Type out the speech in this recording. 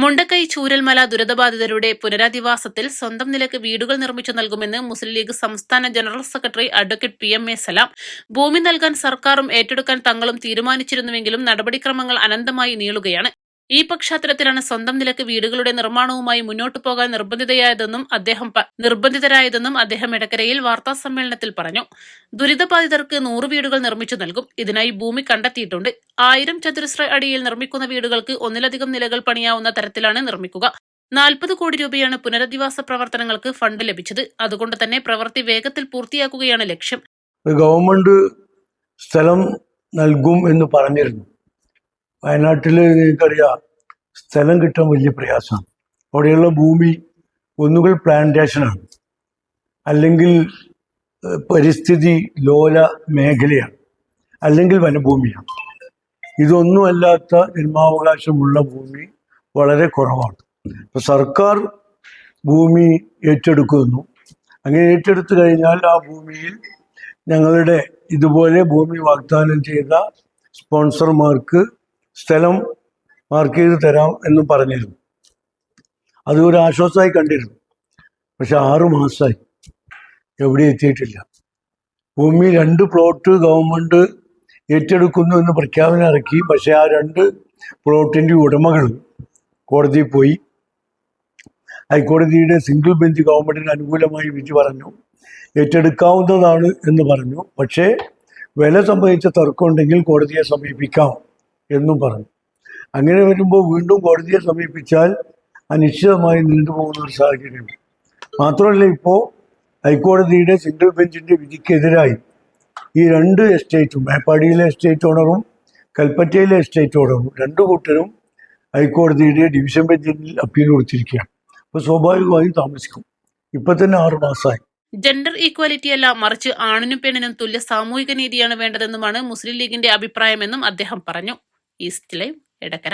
മുണ്ടക്കൈ ചൂരൽമല ദുരിതബാധിതരുടെ പുനരധിവാസത്തിൽ സ്വന്തം നിലയ്ക്ക് വീടുകൾ നിർമ്മിച്ചു നൽകുമെന്ന് മുസ്ലിം ലീഗ് സംസ്ഥാന ജനറൽ സെക്രട്ടറി അഡ്വക്കേറ്റ് PMA സലാം. ഭൂമി നൽകാൻ സർക്കാരും ഏറ്റെടുക്കാൻ തങ്ങളും തീരുമാനിച്ചിരുന്നുവെങ്കിലും നടപടിക്രമങ്ങൾ അനന്തമായി നീളുകയാണ്. ഈ പശ്ചാത്തലത്തിലാണ് സ്വന്തം നിലയ്ക്ക് വീടുകളുടെ നിർമ്മാണവുമായി മുന്നോട്ടു പോകാൻ നിർബന്ധിതരായതെന്നും അദ്ദേഹം എടക്കരയിൽ വാർത്താസമ്മേളനത്തിൽ പറഞ്ഞു. ദുരിതബാധിതർക്ക് 100 വീടുകൾ നിർമ്മിച്ചു നൽകും. ഇതിനായി ഭൂമി കണ്ടെത്തിയിട്ടുണ്ട്. 1000 ചതുരശ്ര അടിയിൽ നിർമ്മിക്കുന്ന വീടുകൾക്ക് ഒന്നിലധികം നിലകൾ പണിയാവുന്ന തരത്തിലാണ് നിർമ്മിക്കുക. 40 കോടി രൂപയാണ് പുനരധിവാസ പ്രവർത്തനങ്ങൾക്ക് ഫണ്ട് ലഭിച്ചത്. അതുകൊണ്ട് തന്നെ പ്രവൃത്തി വേഗത്തിൽ പൂർത്തിയാക്കുകയാണ് ലക്ഷ്യം. ഗവൺമെന്റ് സ്ഥലം നൽകും എന്ന് പറഞ്ഞിരുന്നു. വയനാട്ടിൽ നിങ്ങൾക്കറിയാം, സ്ഥലം കിട്ടാൻ വലിയ പ്രയാസമാണ്. അവിടെയുള്ള ഭൂമി ഒന്നുകിൽ പ്ലാന്റേഷനാണ്, അല്ലെങ്കിൽ പരിസ്ഥിതി ലോല മേഖലയാണ്, അല്ലെങ്കിൽ വനഭൂമിയാണ്. ഇതൊന്നുമല്ലാത്ത ജന്മാവകാശമുള്ള ഭൂമി വളരെ കുറവാണ്. അപ്പോൾ സർക്കാർ ഭൂമി ഏറ്റെടുക്കുന്നു. അങ്ങനെ ഏറ്റെടുത്തു കഴിഞ്ഞാൽ ആ ഭൂമിയിൽ ഞങ്ങളുടെ ഇതുപോലെ ഭൂമി വാഗ്ദാനം ചെയ്ത സ്പോൺസർമാർക്ക് സ്ഥലം മാർക്ക് ചെയ്ത് തരാം എന്നും പറഞ്ഞിരുന്നു. അത് ഒരു ആശ്വാസമായി കണ്ടിരുന്നു. പക്ഷെ 6 മാസമായി എവിടെ എത്തിയിട്ടില്ല. ഭൂമി 2 പ്ലോട്ട് ഗവൺമെൻറ് ഏറ്റെടുക്കുന്നു എന്ന് പ്രഖ്യാപനം ഇറക്കി. പക്ഷെ ആ 2 പ്ലോട്ടിൻ്റെ ഉടമകൾ കോടതിയിൽ പോയി. ഹൈക്കോടതിയുടെ സിംഗിൾ ബെഞ്ച് ഗവൺമെൻറ്റിന് അനുകൂലമായി വിധി പറഞ്ഞു. ഏറ്റെടുക്കാവുന്നതാണ് എന്ന് പറഞ്ഞു. പക്ഷേ വില സംബന്ധിച്ച തർക്കമുണ്ടെങ്കിൽ കോടതിയെ സമീപിക്കാം എന്നും പറഞ്ഞു. അങ്ങനെ വരുമ്പോൾ വീണ്ടും കോടതിയെ സമീപിച്ചാൽ അനിശ്ചിതമായി നീണ്ടുപോകുന്ന ഒരു സാഹചര്യമുണ്ട്. മാത്രമല്ല, ഇപ്പോൾ ഹൈക്കോടതിയുടെ സിംഗിൾ ബെഞ്ചിൻ്റെ വിധിക്കെതിരായി ഈ 2 എസ്റ്റേറ്റും, മേപ്പാടിയിലെ എസ്റ്റേറ്റ് ഓണറും കൽപ്പറ്റയിലെ എസ്റ്റേറ്റ് ഓണറും 2 കൂട്ടരും ഹൈക്കോടതിയുടെ ഡിവിഷൻ ബെഞ്ചിൽ അപ്പീൽ കൊടുത്തിരിക്കുകയാണ്. അപ്പോൾ സ്വാഭാവികമായും താമസിക്കും. ഇപ്പം തന്നെ 6 മാസമായി. ജെൻഡർ ഈക്വാലിറ്റി അല്ല, മറിച്ച് ആണിനും പെണ്ണിനും തുല്യ സാമൂഹിക നീതിയാണ് വേണ്ടതെന്നുമാണ് മുസ്ലിം ലീഗിന്റെ അഭിപ്രായമെന്നും അദ്ദേഹം പറഞ്ഞു. East live, Edakkara.